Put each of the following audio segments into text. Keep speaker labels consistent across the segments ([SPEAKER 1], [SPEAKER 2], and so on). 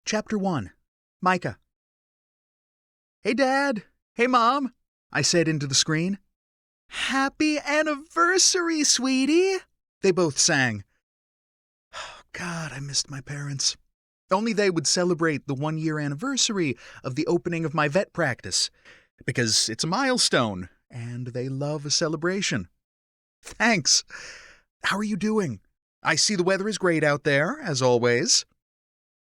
[SPEAKER 1] Chapter 1. Micah. "Hey, Dad. Hey, Mom," I said into the screen. "Happy anniversary, sweetie," they both sang. Oh, God, I missed my parents. Only they would celebrate the 1-year anniversary of the opening of my vet practice, because it's a milestone, and they love a celebration. Thanks. How are you doing? I see the weather is great out there, as always.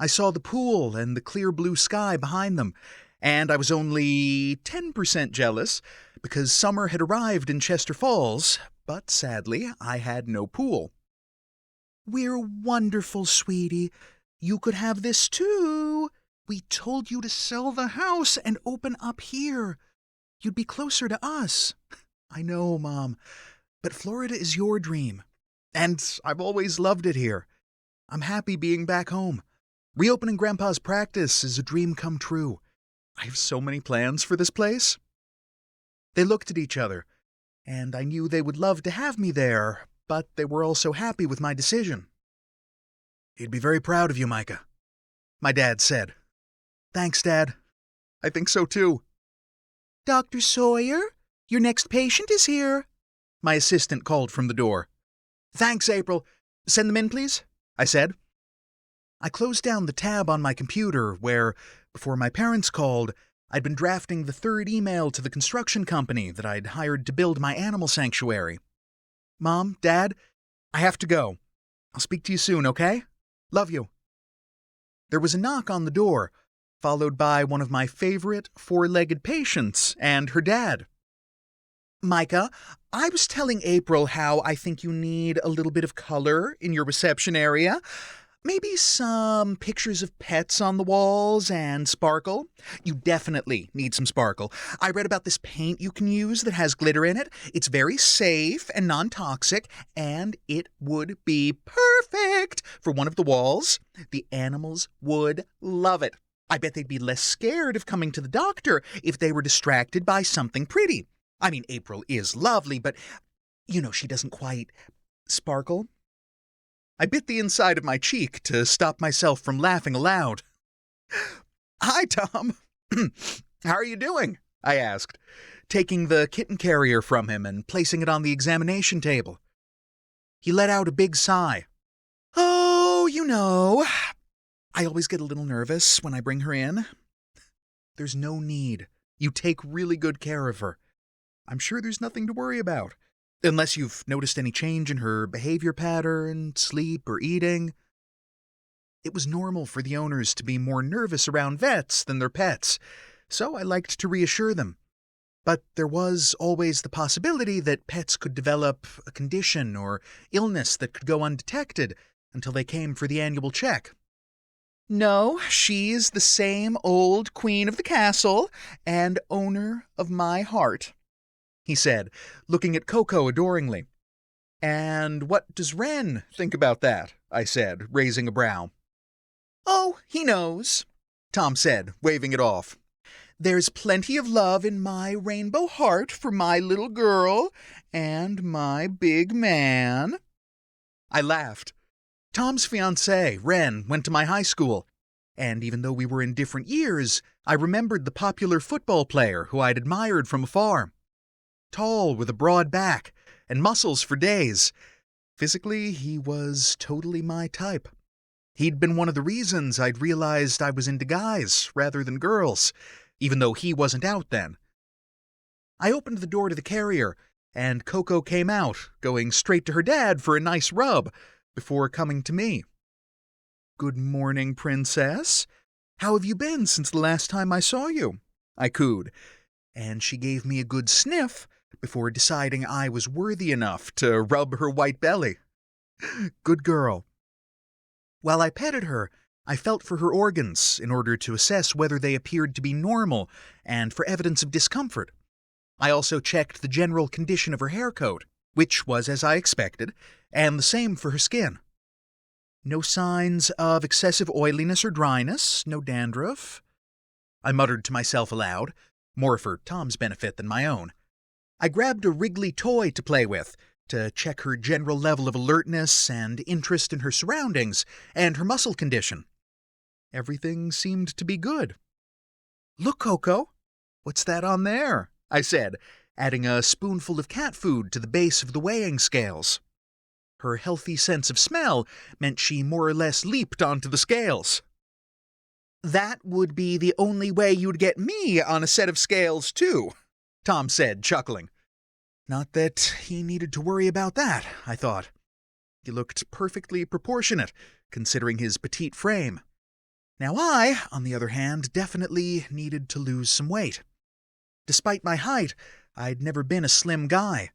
[SPEAKER 1] I saw the pool and the clear blue sky behind them, and I was only 10% jealous because summer had arrived in Chester Falls, but sadly, I had no pool. "We're wonderful, sweetie. You could have this too. We told you to sell the house and open up here. You'd be closer to us." "I know, Mom, but Florida is your dream, and I've always loved it here. I'm happy being back home. Reopening Grandpa's practice is a dream come true. I have so many plans for this place." They looked at each other, and I knew they would love to have me there, but they were also happy with my decision. "He'd be very proud of you, Micah," my dad said. "Thanks, Dad. I think so too." "Dr. Sawyer, your next patient is here," my assistant called from the door. "Thanks, April. Send them in, please," I said. I closed down the tab on my computer where, before my parents called, I'd been drafting the third email to the construction company that I'd hired to build my animal sanctuary. "Mom, Dad, I have to go. I'll speak to you soon, okay? Love you." There was a knock on the door, followed by one of my favorite four-legged patients and her dad. "Micah, I was telling April how I think you need a little bit of color in your reception area. Maybe some pictures of pets on the walls and sparkle. You definitely need some sparkle. I read about this paint you can use that has glitter in it. It's very safe and non-toxic, and it would be perfect for one of the walls. The animals would love it. I bet they'd be less scared of coming to the doctor if they were distracted by something pretty. I mean, April is lovely, but, she doesn't quite sparkle." I bit the inside of my cheek to stop myself from laughing aloud. "Hi, Tom. How are you doing?" I asked, taking the kitten carrier from him and placing it on the examination table. He let out a big sigh. "Oh, I always get a little nervous when I bring her in." "There's no need. You take really good care of her. I'm sure there's nothing to worry about. Unless you've noticed any change in her behavior pattern, sleep, or eating." It was normal for the owners to be more nervous around vets than their pets, so I liked to reassure them. But there was always the possibility that pets could develop a condition or illness that could go undetected until they came for the annual check. "No, she's the same old queen of the castle and owner of my heart," he said, looking at Coco adoringly. "And what does Ren think about that?" I said, raising a brow. "Oh, he knows," Tom said, waving it off. "There's plenty of love in my rainbow heart for my little girl and my big man." I laughed. Tom's fiancée, Ren, went to my high school, and even though we were in different years, I remembered the popular football player who I'd admired from afar. Tall, with a broad back, and muscles for days. Physically, he was totally my type. He'd been one of the reasons I'd realized I was into guys rather than girls, even though he wasn't out then. I opened the door to the carrier, and Coco came out, going straight to her dad for a nice rub, before coming to me. "Good morning, Princess. How have you been since the last time I saw you?" I cooed, and she gave me a good sniff before deciding I was worthy enough to rub her white belly. Good girl. While I petted her, I felt for her organs in order to assess whether they appeared to be normal and for evidence of discomfort. I also checked the general condition of her hair coat, which was as I expected, and the same for her skin. No signs of excessive oiliness or dryness, no dandruff. I muttered to myself aloud, more for Tom's benefit than my own. I grabbed a wriggly toy to play with, to check her general level of alertness and interest in her surroundings and her muscle condition. Everything seemed to be good. "Look, Coco, what's that on there?" I said, adding a spoonful of cat food to the base of the weighing scales. Her healthy sense of smell meant she more or less leaped onto the scales. "That would be the only way you'd get me on a set of scales, too," Tom said, chuckling. Not that he needed to worry about that, I thought. He looked perfectly proportionate, considering his petite frame. Now I, on the other hand, definitely needed to lose some weight. Despite my height, I'd never been a slim guy,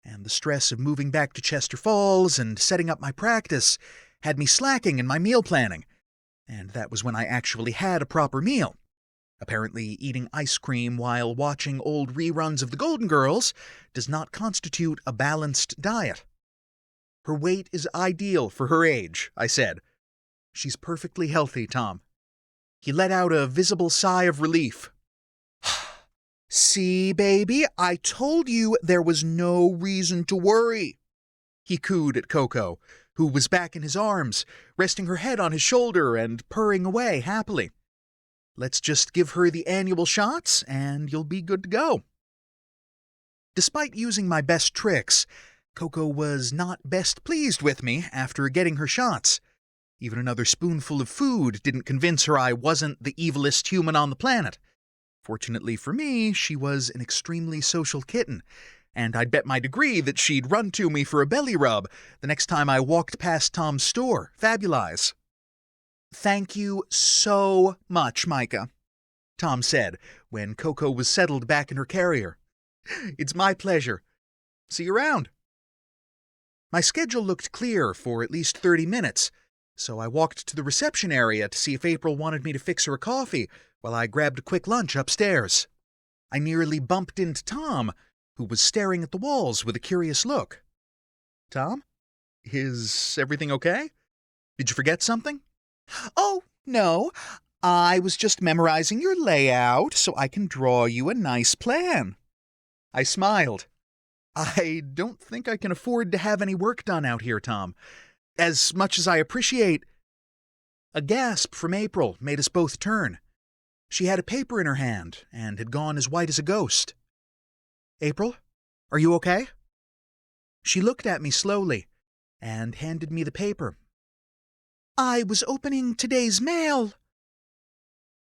[SPEAKER 1] and the stress of moving back to Chester Falls and setting up my practice had me slacking in my meal planning, and that was when I actually had a proper meal. Apparently, eating ice cream while watching old reruns of The Golden Girls does not constitute a balanced diet. "Her weight is ideal for her age," I said. "She's perfectly healthy, Tom." He let out a visible sigh of relief. "See, baby, I told you there was no reason to worry," he cooed at Coco, who was back in his arms, resting her head on his shoulder and purring away happily. "Let's just give her the annual shots, and you'll be good to go." Despite using my best tricks, Coco was not best pleased with me after getting her shots. Even another spoonful of food didn't convince her I wasn't the evilest human on the planet. Fortunately for me, she was an extremely social kitten, and I'd bet my degree that she'd run to me for a belly rub the next time I walked past Tom's store, Fabulize. "Thank you so much, Micah," Tom said when Coco was settled back in her carrier. "It's my pleasure. See you around." My schedule looked clear for at least 30 minutes, so I walked to the reception area to see if April wanted me to fix her a coffee while I grabbed a quick lunch upstairs. I nearly bumped into Tom, who was staring at the walls with a curious look. "Tom? Is everything okay? Did you forget something?" "Oh, no. I was just memorizing your layout so I can draw you a nice plan." I smiled. "I don't think I can afford to have any work done out here, Tom. As much as I appreciate—" A gasp from April made us both turn. She had a paper in her hand and had gone as white as a ghost. "April, are you okay?" She looked at me slowly and handed me the paper. "I was opening today's mail."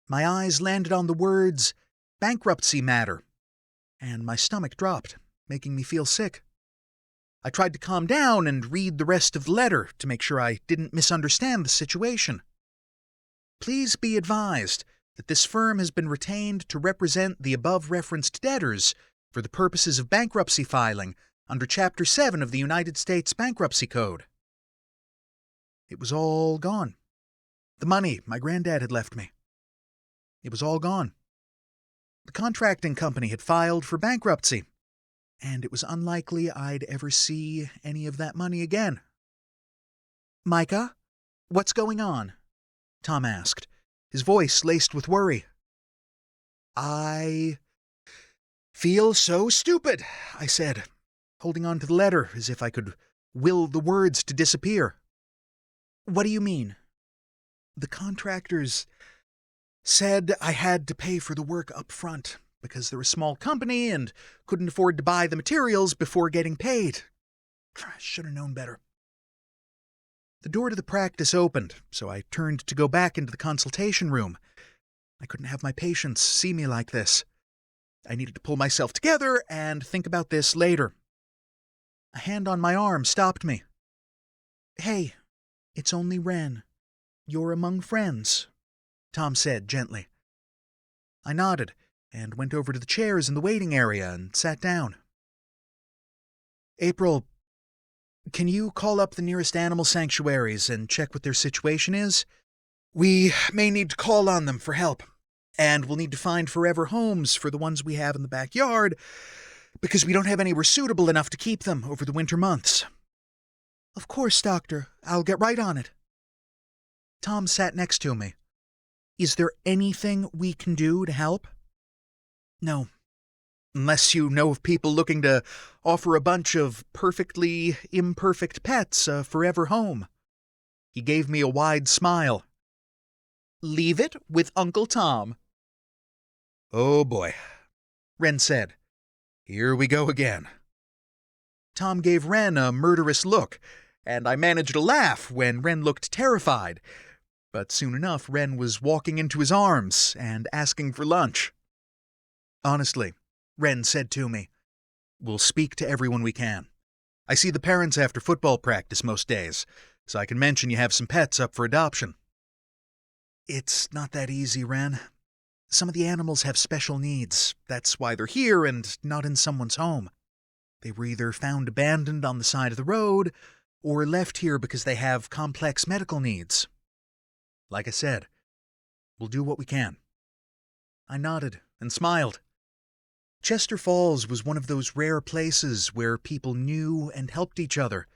[SPEAKER 1] My eyes landed on the words, "bankruptcy matter," and my stomach dropped, making me feel sick. I tried to calm down and read the rest of the letter to make sure I didn't misunderstand the situation. "Please be advised that this firm has been retained to represent the above-referenced debtors for the purposes of bankruptcy filing under Chapter 7 of the United States Bankruptcy Code." It was all gone. The money my granddad had left me. It was all gone. The contracting company had filed for bankruptcy, and it was unlikely I'd ever see any of that money again. "Micah, what's going on?" Tom asked, his voice laced with worry. "I feel so stupid," I said, holding on to the letter as if I could will the words to disappear. "What do you mean?" "The contractors said I had to pay for the work up front because they're a small company and couldn't afford to buy the materials before getting paid. I should have known better." The door to the practice opened, so I turned to go back into the consultation room. I couldn't have my patients see me like this. I needed to pull myself together and think about this later. A hand on my arm stopped me. "Hey, it's only Ren. You're among friends," Tom said gently. I nodded and went over to the chairs in the waiting area and sat down. "April, can you call up the nearest animal sanctuaries and check what their situation is? We may need to call on them for help, and we'll need to find forever homes for the ones we have in the backyard because we don't have anywhere suitable enough to keep them over the winter months." "Of course, Doctor. I'll get right on it." Tom sat next to me. "Is there anything we can do to help?" "No. Unless you know of people looking to offer a bunch of perfectly imperfect pets a forever home." He gave me a wide smile. Leave it with Uncle Tom." "Oh boy," Wren said. "Here we go again." Tom gave Wren a murderous look, and I managed to laugh when Wren looked terrified. But soon enough, Wren was walking into his arms and asking for lunch. "Honestly," Wren said to me, "we'll speak to everyone we can. I see the parents after football practice most days, so I can mention you have some pets up for adoption." "It's not that easy, Wren. Some of the animals have special needs. That's why they're here and not in someone's home. They were either found abandoned on the side of the road or left here because they have complex medical needs. Like I said, we'll do what we can." I nodded and smiled. Chester Falls was one of those rare places where people knew and helped each other.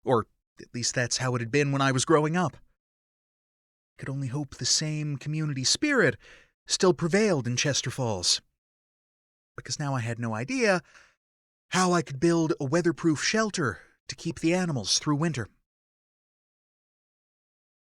[SPEAKER 1] Or at least that's how it had been when I was growing up. I could only hope the same community spirit still prevailed in Chester Falls. Because now I had no idea how I could build a weatherproof shelter to keep the animals through winter.